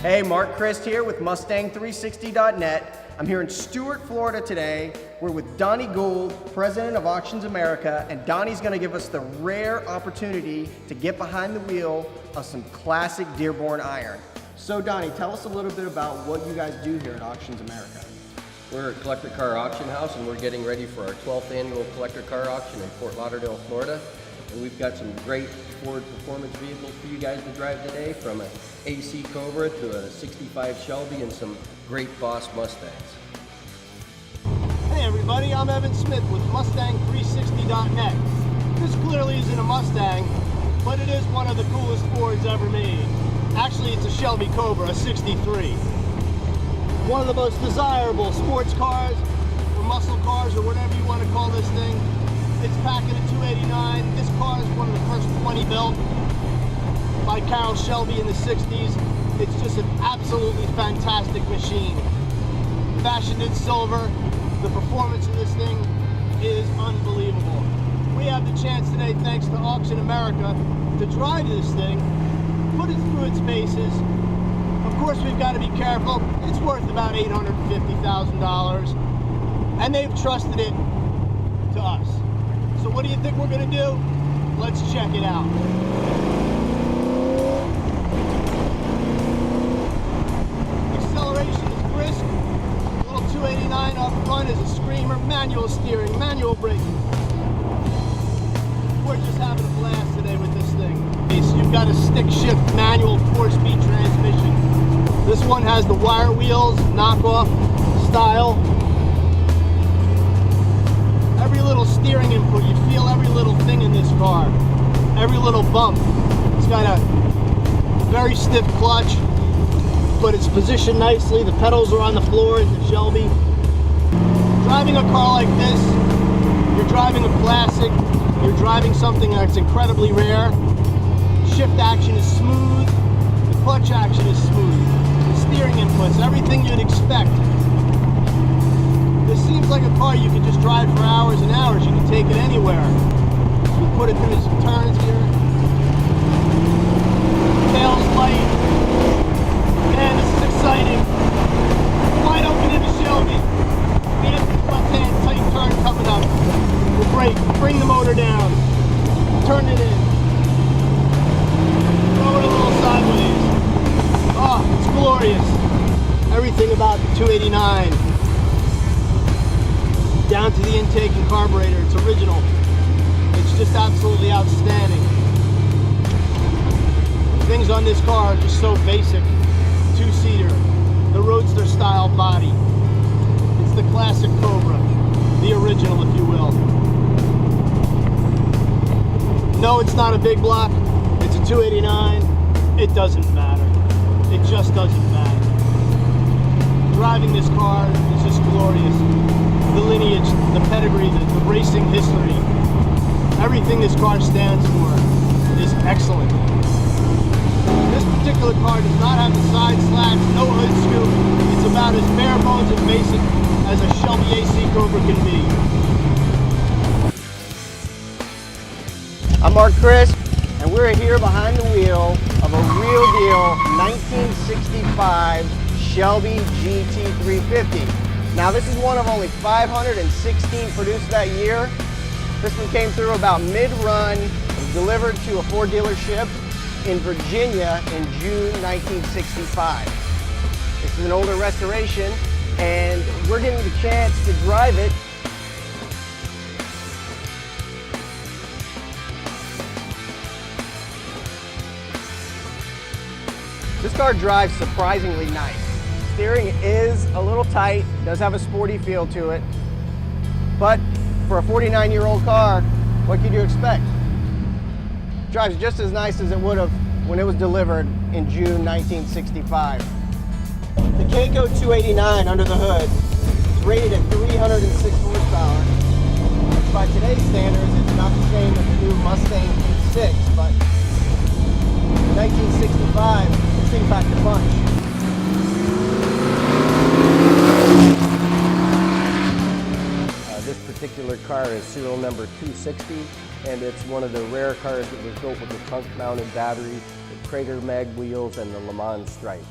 Hey, Mark Christ here with Mustang360.net. I'm here in Stuart, Florida today. We're with Donnie Gould, President of Auctions America, and Donnie's gonna give us the rare opportunity to get behind the wheel of some classic Dearborn iron. So Donnie, tell us a little bit about what you guys do here at Auctions America. We're a collector car auction house, and we're getting ready for our 12th annual collector car auction in Fort Lauderdale, Florida. And we've got some great Ford performance vehicles for you guys to drive today, from an AC Cobra to a 65 Shelby and some great Boss Mustangs. Hey everybody, I'm Evan Smith with Mustang360.net. This clearly isn't a Mustang, but it is one of the coolest Fords ever made. Actually, it's a Shelby Cobra, a 63. One of the most desirable sports cars, or muscle cars, or whatever you want to call this thing. It's packing a 289. This car is one of the first 20 built by Carroll Shelby in the 60s. It's just an absolutely fantastic machine. Fashioned in silver, the performance of this thing is unbelievable. We have the chance today, thanks to Auction America, to drive this thing, put it through its paces. Of course, we've got to be careful. It's worth about $850,000, and they've trusted it to us. So what do you think we're going to do? Let's check it out. Acceleration is brisk. A little 289 up front is a screamer. Manual steering, manual braking. We're just having a blast today with this thing. So you've got a stick shift manual 4-speed transmission. This one has the wire wheels, knockoff style. Every little steering input, you feel every little thing in this car. Every little bump. It's got a very stiff clutch, but it's positioned nicely. The pedals are on the floor in the Shelby. Driving a car like this, you're driving a classic, you're driving something that's incredibly rare. Shift action is smooth, the clutch action is smooth, the steering inputs, everything you'd expect. This seems like a car you could just drive for hours and hours. You can take it anywhere. You put it through some turns here. Tail's light. Man, this is exciting. Wide open in the Shelby. And left-hand tight turn coming up. We'll brake, bring the motor down. Turn it in. Throw it a little sideways. Oh, it's glorious. Everything about the 289. Down to the intake and carburetor, it's original. It's just absolutely outstanding. Things on this car are just so basic. Two-seater, the Roadster style body. It's the classic Cobra, the original if you will. No, it's not a big block, it's a 289. It doesn't matter. It just doesn't matter. Driving this car is just glorious. The lineage, the pedigree, the racing history, everything this car stands for is excellent. This particular car does not have the side slats, no hood scoop. It's about as bare bones and basic as a Shelby AC Cobra can be. I'm Mark Christ, and we're here behind the wheel of a real deal 1965 Shelby GT350. Now this is one of only 516 produced that year. This one came through about mid-run, was delivered to a Ford dealership in Virginia in June 1965. This is an older restoration, and we're getting the chance to drive it. This car drives surprisingly nice. Steering is a little tight, does have a sporty feel to it, but for a 49-year-old car, what could you expect? Drives just as nice as it would have when it was delivered in June 1965. The Keiko 289 under the hood is rated at 306 horsepower, which by today's standards is not the same as the new Mustang V6, but in 1965, this thing packed a punch. This particular car is serial number 260, and it's one of the rare cars that was built with a trunk-mounted battery, the Crater mag wheels, and the Le Mans stripe.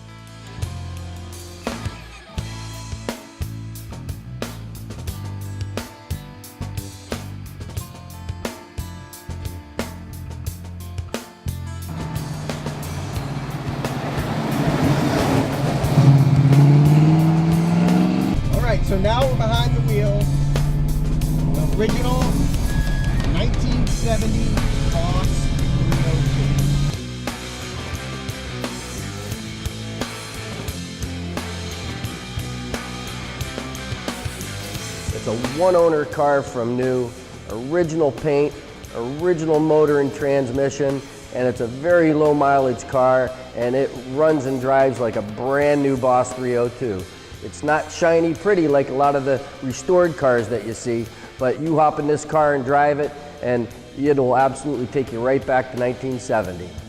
1970 Boss 302. It's a one-owner car from new, original paint, original motor and transmission, and it's a very low mileage car, and it runs and drives like a brand new Boss 302. It's not shiny pretty like a lot of the restored cars that you see, but you hop in this car and drive it, and it'll absolutely take you right back to 1970.